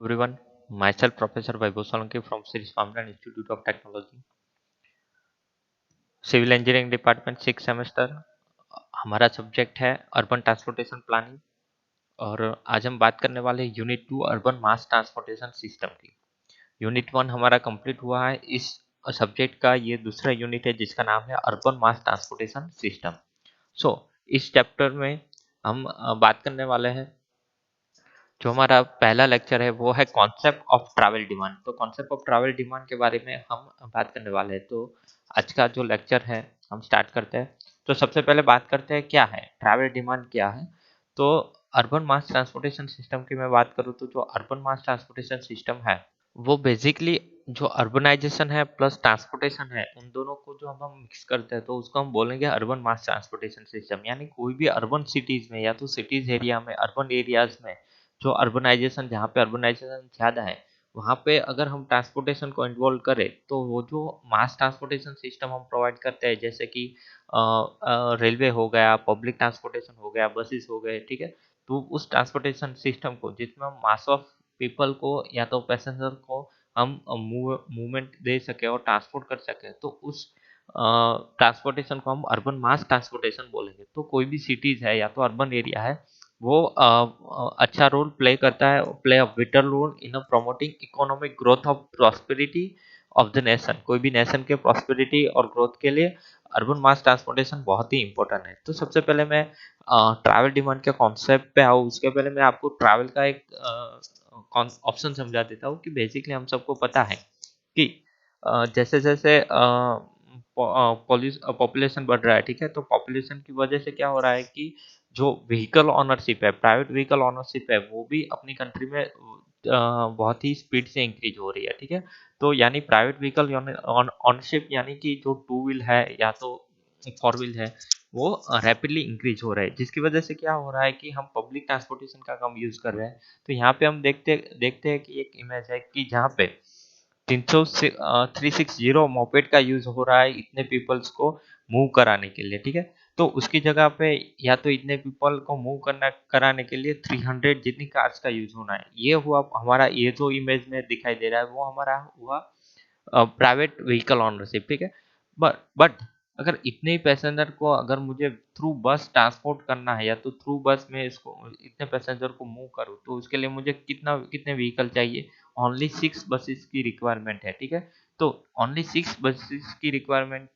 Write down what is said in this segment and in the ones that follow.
Everyone, myself Professor Vaibhav Solanki from Sri Swaminarayan Institute of Technology, civil engineering department 6 semester. हमारा subject है urban transportation planning और आज हम बात करने वाले हैं unit 2 urban mass transportation system की। यूनिट 1 हमारा कंप्लीट हुआ है। इस सब्जेक्ट का ये दूसरा यूनिट है जिसका नाम है अर्बन मास ट्रांसपोर्टेशन सिस्टम। सो इस चैप्टर में हम बात करने वाले हैं। जो हमारा पहला लेक्चर है वो है कॉन्सेप्ट ऑफ ट्रैवल डिमांड। तो कॉन्सेप्ट ऑफ ट्रैवल डिमांड के बारे में हम बात करने वाले हैं। तो आज का जो लेक्चर है हम स्टार्ट करते हैं। तो सबसे पहले बात करते हैं क्या है ट्रैवल डिमांड, क्या है। तो अर्बन मास ट्रांसपोर्टेशन सिस्टम की मैं बात करूँ तो जो अर्बन मास ट्रांसपोर्टेशन सिस्टम है वो बेसिकली जो अर्बनाइजेशन है प्लस ट्रांसपोर्टेशन है उन दोनों को जो हम मिक्स करते हैं तो उसको हम बोलेंगे अर्बन मास ट्रांसपोर्टेशन सिस्टम। यानी कोई भी अर्बन सिटीज में या तो सिटीज एरिया में अर्बन एरियाज में जो अर्बनाइजेशन, जहाँ पे अर्बनाइजेशन ज़्यादा है वहाँ पे अगर हम ट्रांसपोर्टेशन को इन्वॉल्व करें तो वो जो मास ट्रांसपोर्टेशन सिस्टम हम प्रोवाइड करते हैं जैसे कि रेलवे हो गया, पब्लिक ट्रांसपोर्टेशन हो गया, बसेस हो गए, ठीक है। तो उस ट्रांसपोर्टेशन सिस्टम को जिसमें हम मास ऑफ पीपल को या तो पैसेंजर को हम मूवमेंट दे सके और ट्रांसपोर्ट कर सके तो उस ट्रांसपोर्टेशन को हम अर्बन मास ट्रांसपोर्टेशन बोलेंगे। तो कोई भी सिटीज है या तो अर्बन एरिया है वो अच्छा रोल प्ले करता है, play a vital role in promoting economic growth of prosperity of the nation. कोई भी नेशन के प्रॉस्पेरिटी और ग्रोथ के लिए अर्बन मास ट्रांसपोर्टेशन बहुत ही इंपॉर्टेंट है। तो सबसे पहले मैं ट्रैवल डिमांड के कॉन्सेप्ट पे आऊँ उसके पहले मैं आपको ट्रैवल का एक ऑप्शन समझा देता हूँ कि बेसिकली हम सबको पता है कि जैसे जैसे पॉपुलेशन बढ़ रहा है, ठीक है। तो पॉपुलेशन की वजह से क्या हो रहा है कि जो व्हीकल ऑनरशिप है, प्राइवेट व्हीकल ऑनरशिप है, वो भी अपनी कंट्री में बहुत ही स्पीड से इंक्रीज हो रही है, ठीक है। तो यानी प्राइवेट व्हीकल ऑनरशिप यानी कि जो टू व्हील है या तो फोर व्हील है वो रैपिडली इंक्रीज हो रहा है, जिसकी वजह से क्या हो रहा है कि हम पब्लिक ट्रांसपोर्टेशन का कम यूज कर रहे हैं। तो यहाँ पे हम देखते देखते हैं कि एक इमेज है कि जहाँ पे 360 मोपेड का यूज हो रहा है इतने पीपल्स को मूव कराने के लिए, ठीक है। तो उसकी जगह पे या तो इतने पीपल को मूव करना कराने के लिए 300 जितनी कार्स का यूज होना है। ये हुआ हमारा, ये जो इमेज में दिखाई दे रहा है वो हमारा हुआ प्राइवेट व्हीकल ओनरशिप, ठीक है। बट अगर इतने ही पैसेंजर को अगर मुझे थ्रू बस ट्रांसपोर्ट करना है या तो थ्रू बस में इसको इतने पैसेंजर को मूव करूँ तो उसके लिए मुझे कितने व्हीकल चाहिए। ओनली 6 बसेस की रिक्वायरमेंट है, ठीक है। तो ओनली 6 बसेस की रिक्वायरमेंट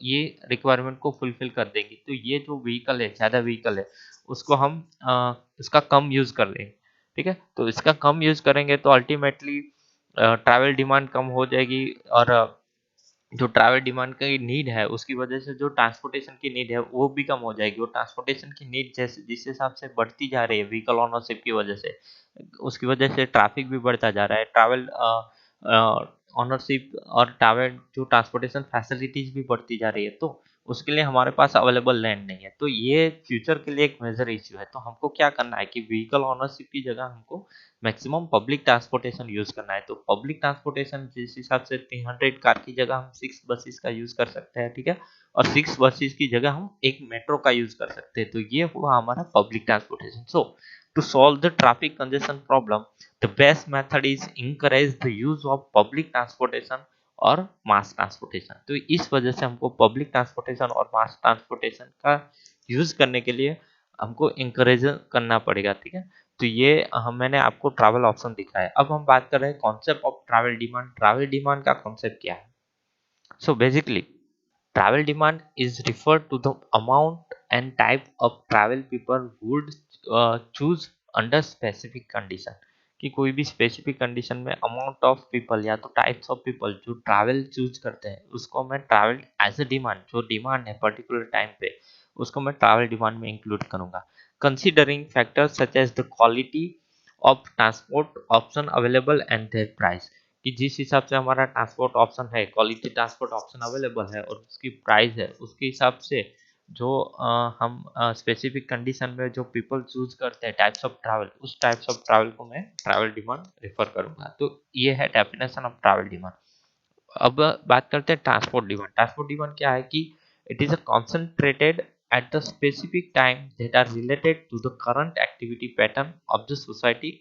ये रिक्वायरमेंट को फुलफिल कर देंगी। तो ये जो व्हीकल है, ज़्यादा व्हीकल है, उसको हम इसका कम यूज़ कर लेंगे, ठीक है। तो इसका कम यूज़ करेंगे तो अल्टीमेटली ट्रैवल डिमांड कम हो जाएगी और जो ट्रैवल डिमांड की नीड है उसकी वजह से जो ट्रांसपोर्टेशन की नीड है वो भी कम हो जाएगी। और ट्रांसपोर्टेशन की नीड जैसे जिस हिसाब से बढ़ती जा रही है व्हीकल ओनरशिप की वजह से, उसकी वजह से ट्रैफिक भी बढ़ता जा रहा है। ट्रैवल ओनरशिप और ट्रैवल जो ट्रांसपोर्टेशन फैसिलिटीज भी बढ़ती जा रही है तो उसके लिए हमारे पास अवेलेबल लैंड नहीं है। तो ये फ्यूचर के लिए एक मेजर इश्यू है। तो हमको क्या करना है कि व्हीकल ओनरशिप की जगह हमको मैक्सिमम पब्लिक ट्रांसपोर्टेशन यूज करना है। तो पब्लिक ट्रांसपोर्टेशन जिस हिसाब से 300 कार की जगह हम 6 बसेस का यूज कर सकते हैं, ठीक है। और 6 बसेस की जगह हम एक मेट्रो का यूज कर सकते हैं। तो ये हुआ हमारा public transportation. So to solve the traffic congestion problem the best method is encourage the use of public transportation और मास ट्रांसपोर्टेशन। तो इस वजह से हमको पब्लिक ट्रांसपोर्टेशन और मास ट्रांसपोर्टेशन का यूज करने के लिए हमको इंकरेज करना पड़ेगा, ठीक है। तो ये मैंने आपको ट्रैवल ऑप्शन दिखाया है। अब हम बात कर रहे हैं concept of travel demand. Travel demand का कॉन्सेप्ट क्या है। So basically travel demand is refer to the amount and type of travel people would choose under specific condition. कि कोई भी स्पेसिफिक कंडीशन में अमाउंट ऑफ पीपल या तो types of people जो ट्रैवल चूज करते हैं उसको मैं ट्रैवल एज अ डिमांड, जो डिमांड है पर्टिकुलर टाइम पे, उसको मैं ट्रैवल डिमांड में इंक्लूड करूंगा। Considering factors such as the quality of transport option available and their price. कि जिस हिसाब से हमारा ट्रांसपोर्ट ऑप्शन है, क्वालिटी ट्रांसपोर्ट ऑप्शन अवेलेबल है और उसकी प्राइस है, उसके हिसाब से जो हम स्पेसिफिक कंडीशन में जो पीपल चूज करते हैं टाइप्स ऑफ ट्रैवल, उस टाइप्स ऑफ ट्रैवल को मैं ट्रैवल डिमांड रेफर करूंगा। तो ये है डेफिनेशन ऑफ ट्रैवल डिमांड। अब बात करते हैं ट्रांसपोर्ट डिमांड। ट्रांसपोर्ट डिमांड क्या है कि it is a concentrated at the specific time that are related to the current activity pattern of the society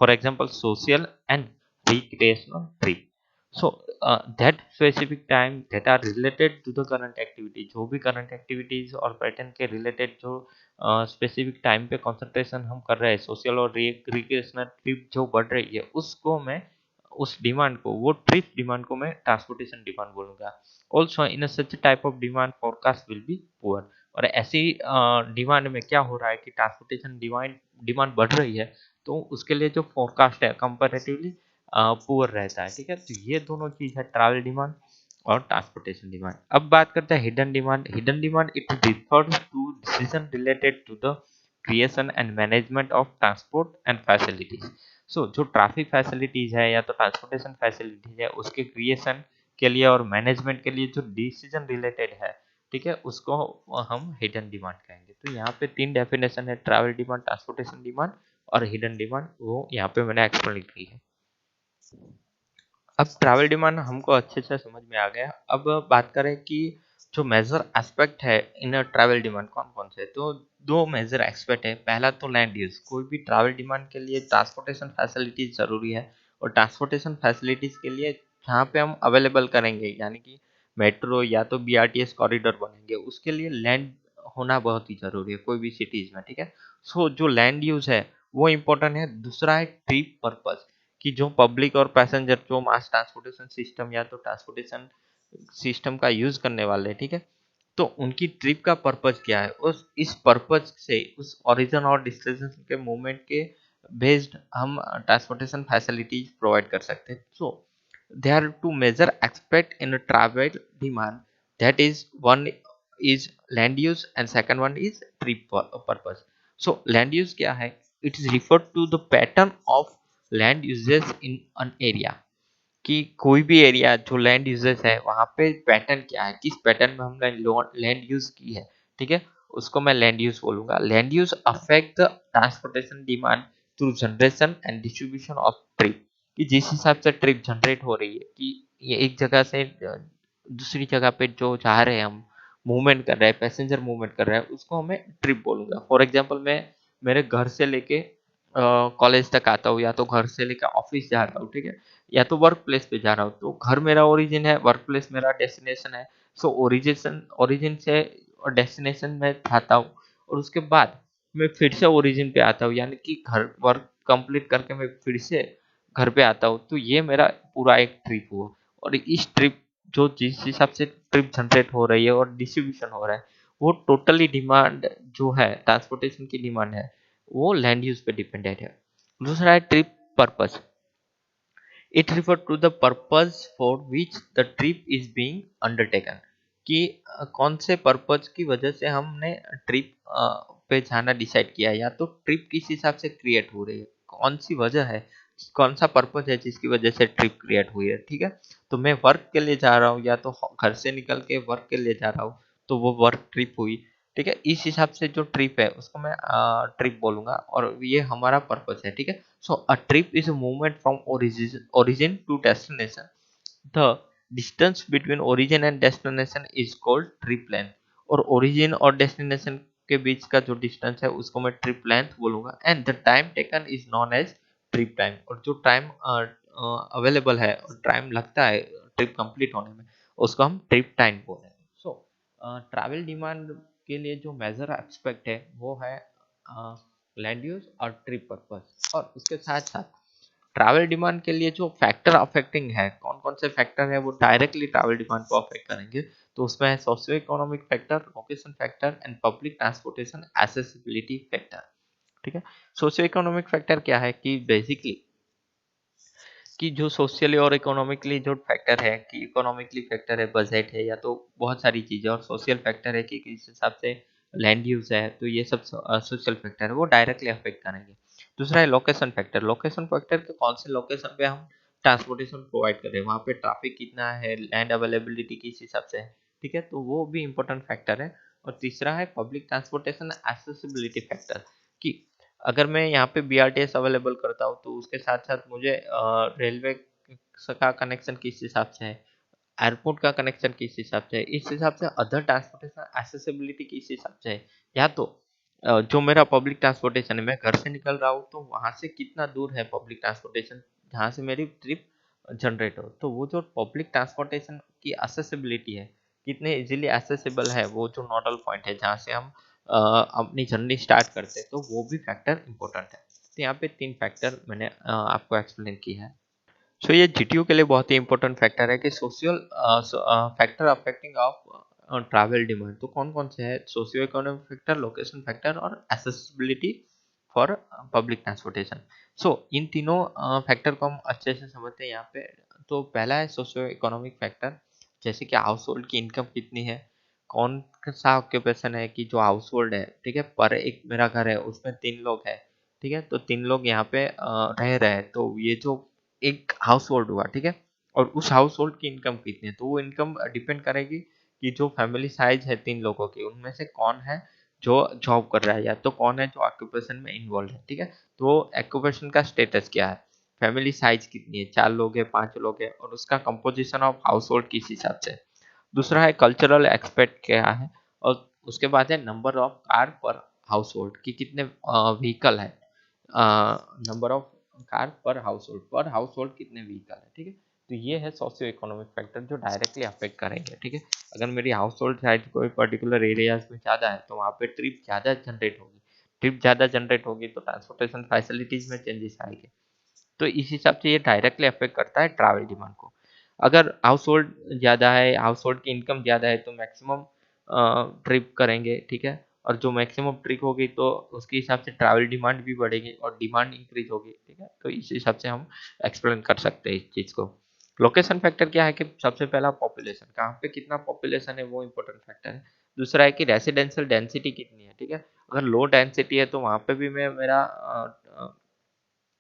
for example social and recreational trip. So that specific time that are related to the current activity, जो भी current activities और pattern के related जो specific time पे concentration हम कर रहे हैं, सोशल और रिक्रिएशनल ट्रिप जो बढ़ रही है उसको मैं उस डिमांड को, वो ट्रिप डिमांड को मैं ट्रांसपोर्टेशन डिमांड बोलूंगा। Also in such type of demand forecast will be poor. और ऐसी डिमांड में क्या हो रहा है कि ट्रांसपोर्टेशन डिमांड डिमांड बढ़ रही है, तो उसके लिए जो फोरकास्ट है कंपैरेटिवली पुअर रहता है। ठीक है, तो ये दोनों चीज है, ट्रैवल डिमांड और ट्रांसपोर्टेशन डिमांड। अब बात करते हैं hidden demand. Hidden demand it refers to decision related to the creation and management of transport and facilities. So जो ट्रैफिक फैसिलिटीज है या तो ट्रांसपोर्टेशन फैसिलिटीज है, उसके क्रिएशन के लिए और मैनेजमेंट के लिए जो डिसीजन रिलेटेड है, ठीक है, उसको हम हिडन डिमांड कहेंगे। तो यहाँ पे तीन डेफिनेशन है, ट्रैवल डिमांड, ट्रांसपोर्टेशन डिमांड और हिडन डिमांड, वो यहाँ पे मैंने एक्सप्लेन की है। अब ट्रैवल डिमांड हमको अच्छे से समझ में आ गया। अब बात करें कि जो मेजर एस्पेक्ट है इन ट्रैवल डिमांड कौन कौन से, तो दो मेजर एस्पेक्ट है। पहला तो लैंड यूज। कोई भी ट्रैवल डिमांड के लिए ट्रांसपोर्टेशन फैसिलिटीज जरूरी है, और ट्रांसपोर्टेशन फैसिलिटीज के लिए जहाँ पे हम अवेलेबल करेंगे, यानी कि मेट्रो या तो बीआरटीएस कॉरिडोर बनेंगे, उसके लिए लैंड होना बहुत ही जरूरी है कोई भी सिटीज में। ठीक है, सो जो लैंड यूज है वो इम्पोर्टेंट है। दूसरा है ट्रिप पर्पज, कि जो पब्लिक और पैसेंजर जो मास ट्रांसपोर्टेशन सिस्टम या तो ट्रांसपोर्टेशन सिस्टम का यूज करने वाले हैं, ठीक है, तो उनकी ट्रिप का पर्पज क्या है, उस इस पर्पज से उस ओरिजिन और डेस्टिनेशन के मूवमेंट के बेस्ड हम ट्रांसपोर्टेशन फैसिलिटीज प्रोवाइड कर सकते हैं। सो there are two major aspects in a travel demand, that is one is land use and second one is trip purpose. So land use क्या है, it is referred to the pattern of land uses in an area, कि कोई भी area जो land uses है वहां पे pattern क्या है, किस पैटर्न में हमने लैंड यूज की है। ठीक है, उसको मैं लैंड यूज बोलूंगा। Land use affect the transportation demand through generation and distribution of trip, कि जिस हिसाब से ट्रिप जनरेट हो रही है, कि ये एक जगह से दूसरी जगह पे जो जा रहे हैं हम, मूवमेंट कर रहे हैं, पैसेंजर मूवमेंट कर रहे हैं, उसको हमें ट्रिप बोलूंगा। फॉर एग्जाम्पल मैं मेरे घर से लेके कॉलेज तक आता हूँ, या तो घर से लेकर ऑफिस जा रहा हूँ, ठीक है, या तो वर्क प्लेस पे जा रहा हूँ, तो घर मेरा ओरिजिन है, वर्क प्लेस मेरा डेस्टिनेशन है। सो ओरिजिन से और डेस्टिनेशन में जाता हूँ, और उसके बाद मैं फिर से ओरिजिन पे आता हूँ, यानी कि घर वर्क कंप्लीट करके मैं फिर से घर पे आता हूँ। तो ये मेरा पूरा एक ट्रिप हुआ। और इस ट्रिप जो जिस हिसाब से ट्रिप जनरेट हो रही है और डिस्ट्रीब्यूशन हो रहा है, वो टोटली डिमांड जो है ट्रांसपोर्टेशन की डिमांड है, वो लैंड यूज पे डिपेंडेंट है। दूसरा है trip purpose. It refer to the purpose for which the trip is being undertaken, कि कौन से पर्पज की वजह से हमने ट्रिप पे जाना डिसाइड किया है, या तो ट्रिप किस हिसाब से क्रिएट हो रही है, कौन सी वजह है, कौन सा पर्पज है जिसकी वजह से ट्रिप क्रिएट हुई है। ठीक है, तो मैं वर्क के लिए जा रहा हूँ, या तो घर से निकल के वर्क के लिए जा रहा हूँ, तो वो वर्क ट्रिप हुई। ठीक है, इस हिसाब से जो ट्रिप है उसको मैं ट्रिप बोलूंगा, और ये हमारा पर्पज है। ठीक है, so a trip is a movement from origin to destination. The distance between origin and destination is called trip length. और origin और destination के बीच का जो distance है उसको मैं trip length बोलूंगा। And the time taken is known as trip time. और जो time available है और time लगता है trip complete होने में, उसको हम trip time बोलेंगे। So travel demand के लिए जो मेजर एस्पेक्ट है वो है लैंड यूज और ट्रिप पर्पस। और उसके साथ साथ ट्रैवल डिमांड के लिए जो फैक्टर अफेक्टिंग है, कौन कौन से फैक्टर है वो डायरेक्टली ट्रैवल डिमांड को अफेक्ट करेंगे, तो उसमें है socio economic factor, location factor and public transportation accessibility factor. ठीक है, सोशियो इकोनॉमिक फैक्टर क्या है, कि बेसिकली कि जो सोशली और इकोनॉमिकली जो फैक्टर है, कि इकोनॉमिकली फैक्टर है बजट है, या तो बहुत सारी चीजें, और सोशल फैक्टर है कि किस हिसाब से लैंड यूज है, तो ये सब सोशल फैक्टर है, वो डायरेक्टली अफेक्ट करेंगे। दूसरा है लोकेशन फैक्टर। लोकेशन फैक्टर के कौन से लोकेशन पे हम ट्रांसपोर्टेशन प्रोवाइड कर रहे हैं, वहाँ पे ट्रैफिक कितना है, लैंड अवेलेबिलिटी किस हिसाब से है। ठीक है, तो वो भी इंपॉर्टेंट फैक्टर है। और तीसरा है पब्लिक ट्रांसपोर्टेशन एक्सेसिबिलिटी फैक्टर, कि अगर मैं यहाँ पे बीआरटीएस अवेलेबल करता हूँ, तो उसके साथ साथ मुझे रेलवे का कनेक्शन किस हिसाब से है, एयरपोर्ट का कनेक्शन किस हिसाब से है, इस हिसाब से अदर ट्रांसपोर्टेशन एक्सेसिबिलिटी किस हिसाब से है, या तो जो मेरा पब्लिक ट्रांसपोर्टेशन है, मैं घर से निकल रहा हूँ तो वहाँ से कितना दूर है पब्लिक ट्रांसपोर्टेशन जहाँ से मेरी ट्रिप जनरेट हो। तो वो जो पब्लिक ट्रांसपोर्टेशन की असेसिबिलिटी है, कितने इजीली एसेसिबल है, वो जो नोडल पॉइंट है जहाँ से हम अपनी जर्नी स्टार्ट करते हैं, तो वो भी फैक्टर इंपॉर्टेंट है। तो यहाँ पे 3 फैक्टर मैंने आपको एक्सप्लेन किया है। सो ये जीटीयू के लिए बहुत ही इंपॉर्टेंट फैक्टर है कि social factor affecting of travel demand. तो कौन कौन से हैं? Socio economic factor, location factor और एसेसिबिलिटी फॉर पब्लिक ट्रांसपोर्टेशन। सो इन तीनों फैक्टर को हम अच्छे से समझते हैं यहाँ पे। तो पहला है सोशियो इकोनॉमिक फैक्टर, जैसे कि हाउस होल्ड की इनकम कितनी है, कौन सा ऑक्यूपेशन है, कि जो हाउस होल्ड है, ठीक है, पर एक मेरा घर है उसमें 3 लोग हैं, ठीक है, तो 3 लोग यहाँ पे रह रहे हैं, तो ये जो एक हाउस होल्ड हुआ, ठीक है, और उस हाउस होल्ड की इनकम कितनी है, तो वो इनकम डिपेंड करेगी कि जो फैमिली साइज है 3 लोगों की, उनमें से कौन है जो जॉब कर रहा है, या तो कौन है जो ऑक्यूपेशन में इन्वॉल्व है, ठीक है। तो ऑक्यूपेशन का स्टेटस क्या है, फैमिली साइज कितनी है, 4 लोग है, 5 लोग है, और उसका कंपोजिशन ऑफ हाउस होल्ड किस हिसाब से। दूसरा है कल्चरल एक्सपेक्ट क्या है, और उसके बाद है नंबर ऑफ कार पर हाउस होल्ड, कि कितने व्हीकल है, नंबर ऑफ कार पर हाउस होल्ड कितने व्हीकल है, ठीक है। तो ये है सोशियो इकोनॉमिक फैक्टर जो डायरेक्टली अफेक्ट करेंगे, ठीक है। अगर मेरी हाउस होल्ड साइज कोई पर्टिकुलर एरियाज में ज़्यादा है तो वहाँ पे ट्रिप ज़्यादा जनरेट होगी, ट्रिप ज़्यादा जनरेट होगी तो ट्रांसपोर्टेशन फैसिलिटीज़ में चेंजेस आएंगे। तो इस हिसाब से ये डायरेक्टली अफेक्ट करता है ट्रैवल डिमांड को। अगर हाउस होल्ड ज़्यादा है, हाउस होल्ड की इनकम ज़्यादा है, तो मैक्सिमम ट्रिप करेंगे, ठीक है, और जो मैक्सिमम ट्रिप होगी तो उसके हिसाब से ट्रैवल डिमांड भी बढ़ेगी और डिमांड इंक्रीज होगी, ठीक है। तो इस हिसाब से हम एक्सप्लेन कर सकते हैं इस चीज़ को। लोकेशन फैक्टर क्या है कि सबसे पहला पॉपुलेशन, कहाँ पे कितना पॉपुलेशन है वो इंपॉर्टेंट फैक्टर है। दूसरा है कि रेसिडेंशियल डेंसिटी कितनी है, ठीक है। अगर लो डेंसिटी है तो वहाँ पे भी मैं मेरा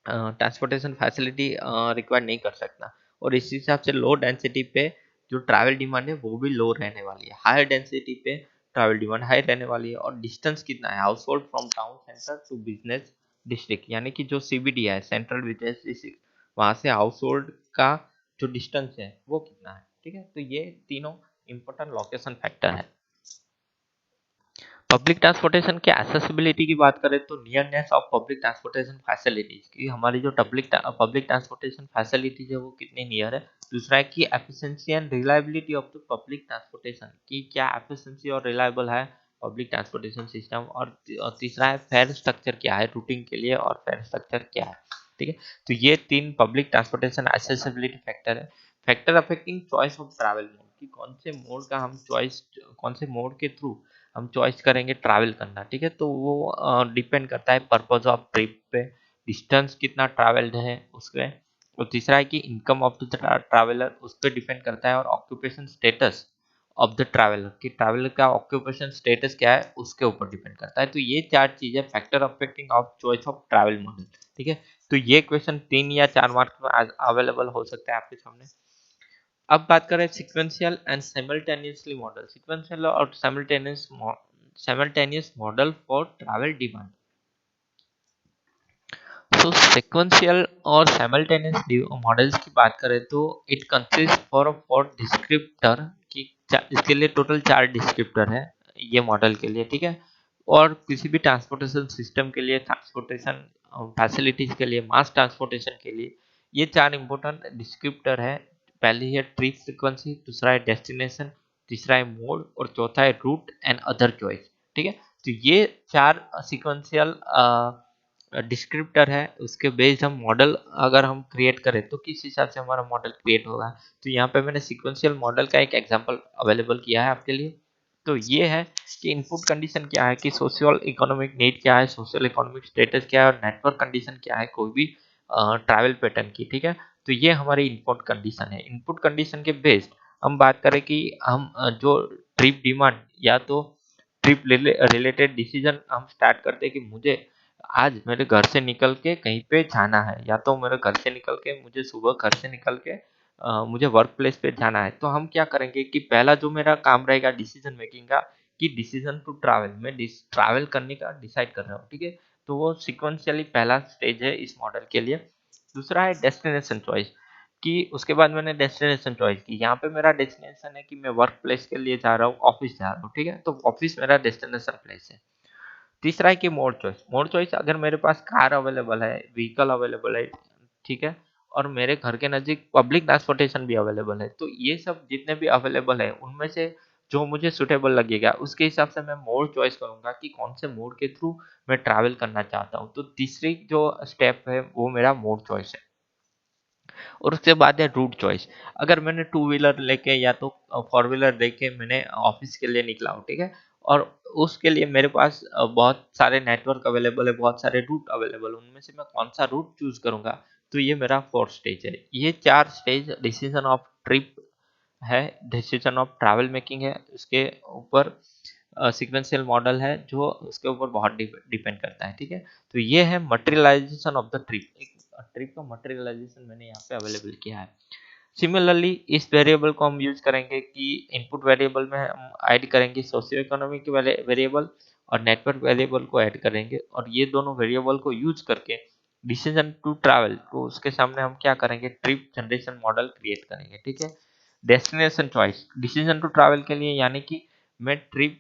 ट्रांसपोर्टेशन फैसिलिटी रिक्वायर नहीं कर सकता, और इस हिसाब से लो डेंसिटी पे जो ट्रैवल डिमांड है वो भी लो रहने वाली है, हायर डेंसिटी पे ट्रैवल डिमांड हाई रहने वाली है। और डिस्टेंस कितना है, household from town centre to business district, यानी कि जो सीबीडी है, सेंट्रल बिजनेस डिस्ट्रिक्ट, वहाँ से हाउस होल्ड का जो डिस्टेंस है वो कितना है, ठीक है। तो ये तीनों इंपॉर्टेंट लोकेशन फैक्टर है। पब्लिक ट्रांसपोर्टेशन की एक्सेसिबिलिटी की बात करें तो nearness of public transportation facilities की, हमारी जो पब्लिक ट्रांसपोर्टेशन फैसिलिटीज है वो कितनी नियर है। दूसरा है कि efficiency and reliability of the public transportation, की क्या एफिशिएंसी और रिलायबल है पब्लिक ट्रांसपोर्टेशन सिस्टम। और तीसरा है फेयर स्ट्रक्चर क्या है रूटिंग के लिए, और फेयर स्ट्रक्चर क्या है, ठीक है। तो ये 3 पब्लिक ट्रांसपोर्टेशन एक्सेसिबिलिटी फैक्टर है। Factor affecting choice of travel mode, कि कौन से मोड का हम चॉइस, कौन से मोड के थ्रू हम चॉइस करेंगे ट्रैवल करना, ठीक है। तो वो डिपेंड करता है पर्पज ऑफ ट्रिप पे, डिस्टेंस कितना ट्रैवल्ड है उसके। और तीसरा है कि इनकम ऑफ द ट्रैवलर, उस पर डिपेंड करता है, और occupation status of the traveller, कि ट्रैवलर का ऑक्यूपेशन स्टेटस क्या है उसके ऊपर डिपेंड करता है। तो ये 4 चीजें factor affecting of choice of travel model, ठीक है। तो ये क्वेश्चन 3 या 4 मार्क्स में अवेलेबल हो सकता है आपके सामने। अब बात करें sequential and simultaneously model, sequential और simultaneous model for travel demand. तो सीक्वेंशियल और साइमल्टेनियस मॉडल्स की बात करें तो इट कंसिस्ट फॉर डिस्क्रिप्टर, की इसके लिए टोटल 4 डिस्क्रिप्टर है ये मॉडल के लिए, ठीक है। और किसी भी ट्रांसपोर्टेशन सिस्टम के लिए, ट्रांसपोर्टेशन फैसिलिटीज के लिए, मास ट्रांसपोर्टेशन के लिए ये 4 इंपॉर्टेंट डिस्क्रिप्टर है। पहली है ट्रिप फ्रीक्वेंसी, दूसरा है डेस्टिनेशन, तीसरा है मोड, और चौथा है रूट एंड अदर चॉइस, ठीक है। तो ये 4 सीक्वेंशियल डिस्क्रिप्टर है, उसके बेस्ड हम मॉडल अगर हम क्रिएट करें तो किस हिसाब से हमारा मॉडल क्रिएट होगा। तो यहाँ पे मैंने सीक्वेंशियल मॉडल का एक एग्जांपल अवेलेबल किया है आपके लिए। तो ये है कि इनपुट कंडीशन क्या है, कि सोशल इकोनॉमिक नीड क्या है, सोशल इकोनॉमिक स्टेटस क्या है, और नेटवर्क कंडीशन क्या है कोई भी ट्रैवल पैटर्न की, ठीक है। तो ये हमारी इनपुट कंडीशन है। इनपुट कंडीशन के बेस्ड हम बात करें कि हम जो ट्रिप डिमांड या तो ट्रिप रिलेटेड डिसीजन हम स्टार्ट करते हैं कि मुझे आज मेरे घर से निकल के कहीं पे जाना है, या तो मेरे घर से निकल के मुझे सुबह घर से निकल के मुझे वर्क प्लेस पे जाना है। तो हम क्या करेंगे कि पहला जो मेरा काम रहेगा डिसीजन मेकिंग का, कि डिसीजन टू ट्रैवल, मैं ट्रैवल करने का डिसाइड कर रहा हूँ, ठीक है। तो वो सिक्वेंशियली पहला स्टेज है इस मॉडल के लिए। दूसरा है डेस्टिनेशन चॉइस, कि उसके बाद मैंने डेस्टिनेशन चॉइस की, यहाँ पे मेरा डेस्टिनेशन है कि मैं वर्क प्लेस के लिए जा रहा हूँ, ऑफिस जा रहा हूँ, ठीक है। तो ऑफिस मेरा डेस्टिनेशन प्लेस है। तीसरा है कि मोड चॉइस। मोड चॉइस, अगर मेरे पास कार अवेलेबल है, व्हीकल अवेलेबल है, ठीक है, और मेरे घर के नज़दीक पब्लिक ट्रांसपोर्टेशन भी अवेलेबल है, तो ये सब जितने भी अवेलेबल है उनमें से जो मुझे सुटेबल लगेगा उसके हिसाब से मैं मोड चॉइस करूंगा कि कौन से मोड के थ्रू मैं ट्रैवल करना चाहता हूँ। तो तीसरी जो स्टेप है वो मेरा मोड चॉइस है। और उसके बाद है रूट चॉइस। अगर मैंने टू व्हीलर लेके या तो फोर व्हीलर लेके मैंने ऑफिस के लिए निकला हूँ, ठीक है, और उसके लिए मेरे पास बहुत सारे नेटवर्क अवेलेबल है, बहुत सारे रूट अवेलेबल, उनमें से मैं कौन सा रूट चूज करूंगा, तो ये मेरा फोर्थ स्टेज है। ये चार स्टेज डिसीजन ऑफ ट्रिप है, डिसीजन ऑफ ट्रैवल मेकिंग है, उसके ऊपर सीक्वेंशियल मॉडल है जो उसके ऊपर बहुत डिपेंड करता है, ठीक है। तो ये है मटेरियलाइजेशन ऑफ द ट्रिप। एक ट्रिप का मटेरियलाइजेशन मैंने यहाँ पे अवेलेबल किया है। सिमिलरली इस वेरिएबल को हम यूज करेंगे कि इनपुट वेरिएबल में हम ऐड करेंगे सोशियो इकोनॉमिक वेरिएबल और नेटवर्क वेरिएबल को ऐड करेंगे, और ये दोनों वेरिएबल को यूज करके डिसीजन टू ट्रैवल को उसके सामने हम क्या करेंगे, ट्रिप जनरेशन मॉडल क्रिएट करेंगे, ठीक है। Destination choice, decision to travel के लिए, यानी कि मैं ट्रिप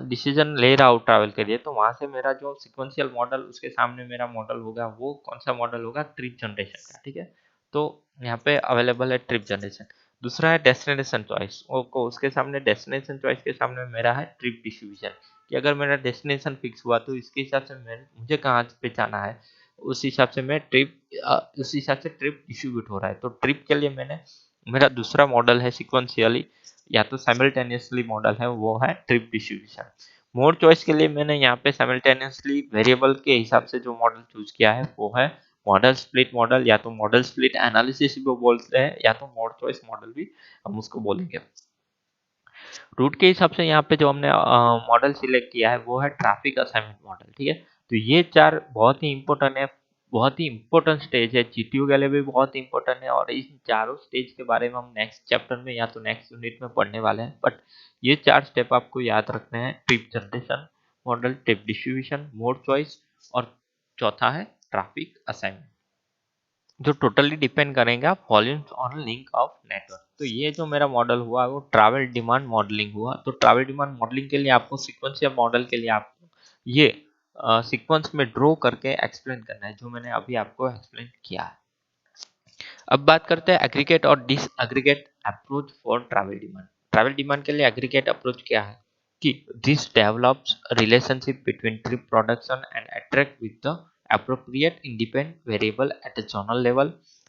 डिसीजन ले रहा हूँ ट्रैवल के लिए, तो वहां से मेरा जो सिक्वेंशियल मॉडल उसके सामने मेरा मॉडल होगा, वो कौन सा मॉडल होगा, ट्रिप जनरेशन का, ठीक है। तो यहाँ पे अवेलेबल है ट्रिप जनरेशन। दूसरा है डेस्टिनेशन चॉइस, को उसके सामने डेस्टिनेशन चॉइस के सामने मेरा है ट्रिप डिस्ट्रीब्यूशन, कि अगर मेरा डेस्टिनेशन फिक्स हुआ तो इसके हिसाब से मुझे कहाँ पे जाना है, उस हिसाब से मैं ट्रिप उस हिसाब से ट्रिप डिस्ट्रीब्यूट हो रहा है। तो ट्रिप के लिए मैंने मेरा दूसरा मॉडल है सिक्वेंशियली या तो साइमल्टेनियसली मॉडल है, वो है ट्रिप डिस्ट्रीब्यूशन। मोड चॉइस के लिए मैंने यहाँ पे साइमल्टेनियसली वेरिएबल के हिसाब से जो मॉडल चूज किया है वो है मॉडल स्प्लिट मॉडल, या तो मॉडल स्प्लिट एनालिसिस भी बोलते हैं, या तो मोड चॉइस मॉडल भी हम उसको बोलेंगे। रूट के हिसाब से यहाँ पे जो हमने मॉडल सिलेक्ट किया है वो है ट्रैफिक असाइनमेंट मॉडल, ठीक है। तो ये चार बहुत ही इंपॉर्टेंट है, बहुत ही इंपॉर्टेंट स्टेज है, जीटीयू के लिए भी बहुत इंपॉर्टेंट है, और इन चारों स्टेज के बारे में हम नेक्स्ट चैप्टर में या तो नेक्स्ट यूनिट में पढ़ने वाले हैं। बट ये चार स्टेप आपको याद रखने हैं, trip generation model, trip distribution, mode choice, और चौथा है ट्रैफिक असाइनमेंट, जो टोटली डिपेंड करेगा volumes on link of network. तो ये जो मेरा मॉडल हुआ वो ट्रैवल डिमांड मॉडलिंग हुआ। तो ट्रैवल डिमांड मॉडलिंग के लिए आपको सीक्वेंशियल मॉडल के लिए आपको ये सीक्वेंस में ड्रॉ करके एक्सप्लेन करना है, जो मैंने अभी आपको एक्सप्लेन किया है। अब बात करते हैं एग्रीगेट और disaggregate approach for travel demand. Travel demand के लिए एग्रीगेट अप्रोच क्या है कि this develops relationship between trip production and attract with the appropriate independent variable at a zonal level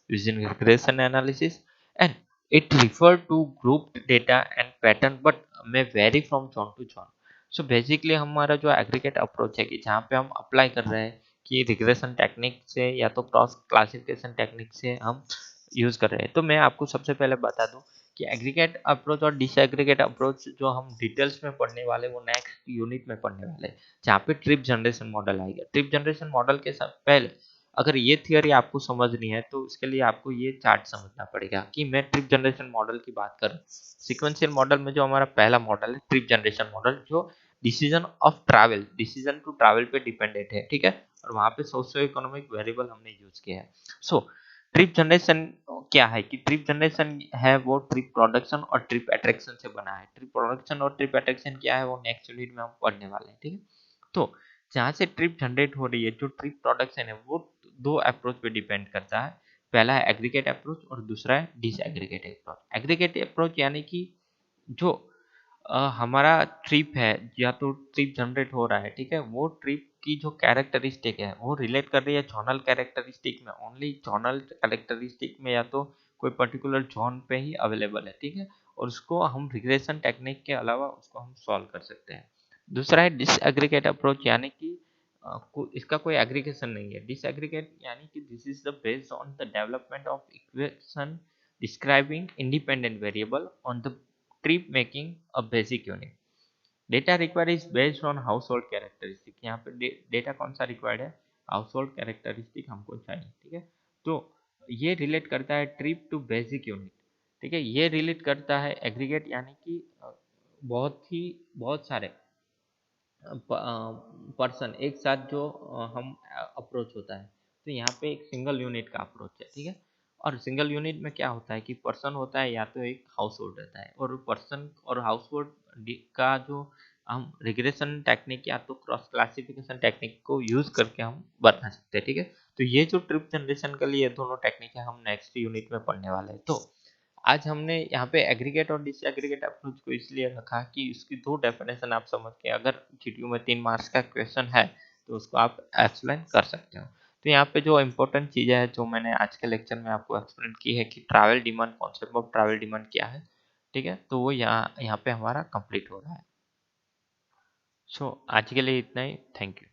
using regression analysis, and it refer to grouped data and pattern but may vary from zone to zone. So basically हमारा जो aggregate approach है कि जहाँ पे हम apply कर रहे हैं कि रिग्रेशन टेक्निक से या तो क्रॉस क्लासिफिकेशन टेक्निक से हम यूज कर रहे हैं। तो मैं आपको सबसे पहले बता दूं कि एग्रीगेट अप्रोच और डिसएग्रीगेट अप्रोच जो हम डिटेल्स में पढ़ने वाले वो नेक्स्ट यूनिट में पढ़ने वाले हैं, जहाँ पे ट्रिप जनरेशन मॉडल आएगा। ट्रिप जनरेशन मॉडल के साथ पहले अगर ये थियोरी आपको समझनी है तो उसके लिए आपको ये चार्ट समझना पड़ेगा कि मैं ट्रिप जनरेशन मॉडल की बात करूँ। सिक्वेंशियल मॉडल में जो हमारा पहला मॉडल है ट्रिप जनरेशन मॉडल, जो decision of travel, decision to travel पे डिपेंडेंट है, ठीक है, और वहां पे सोशियो इकोनॉमिक वेरिएबल हमने यूज किया है। सो ट्रिप जनरेशन क्या है कि ट्रिप जनरेशन है वो ट्रिप प्रोडक्शन और ट्रिप अट्रैक्शन से बना है। ट्रिप प्रोडक्शन और ट्रिप अट्रैक्शन क्या है वो नेक्स्ट यूनिट में हम पढ़ने वाले हैं, ठीक है। तो जहाँ से ट्रिप जनरेट हो रही है, जो ट्रिप प्रोडक्शन है वो दो अप्रोच पे डिपेंड करता है। पहला है एग्रीगेट अप्रोच और दूसरा है डिसएग्रीगेट अप्रोच। एग्रीगेट अप्रोच यानी कि जो हमारा ट्रिप है या तो ट्रिप जनरेट हो रहा है, ठीक है, वो ट्रिप की जो कैरेक्टरिस्टिक है वो रिलेट कर रही है जोनल कैरेक्टरिस्टिक में, ओनली जोनल कैरेक्टरिस्टिक में, या तो कोई पर्टिकुलर जोन पे ही अवेलेबल है, ठीक है, और उसको हम रिग्रेशन टेक्निक के अलावा उसको हम सॉल्व कर सकते हैं। दूसरा है डिसएग्रीगेट अप्रोच, यानी कि इसका कोई एग्रीगेशन नहीं है। डिसएग्रीगेट यानी कि this is the based on the development of equation describing independent variable on the trip making a basic unit. Data required is based on household characteristic। यहाँ पे डेटा कौन सा रिक्वायर्ड है, हाउसहोल्ड कैरेक्टरिस्टिक हमको चाहिए, ठीक है। तो ये रिलेट करता है ट्रिप टू बेसिक यूनिट, ठीक है। ये रिलेट करता है एग्रीगेट यानी कि बहुत सारे पर्सन एक साथ जो हम अप्रोच होता है। तो यहाँ पे एक सिंगल यूनिट का अप्रोच है, ठीक है। और सिंगल यूनिट में क्या होता है कि पर्सन होता है या तो एक हाउस होल्ड रहता है, और पर्सन और हाउस होल्ड का जो हम रिग्रेशन टेक्निक या तो क्रॉस क्लासिफिकेशन टेक्निक को यूज करके हम बता सकते हैं। ठीक है, तो ये जो ट्रिप जनरेशन के लिए दोनों टेक्निक है हम नेक्स्ट यूनिट में पढ़ने वाले हैं। तो आज हमने यहाँ पे एग्रीगेट और डिसएग्रीगेट अप्रोच को इसलिए रखा कि इसकी दो डेफिनेशन आप समझ के अगर जीटीयू में 3 मार्क्स का क्वेश्चन है तो उसको आप एक्सप्लेन कर सकते हो। तो यहाँ पे जो इम्पोर्टेंट चीज़ें हैं जो मैंने आज के लेक्चर में आपको एक्सप्लेन की है कि travel demand, concept of travel demand क्या है, ठीक है, तो वो यहाँ पे हमारा कंप्लीट हो रहा है। सो आज के लिए इतना ही, थैंक यू।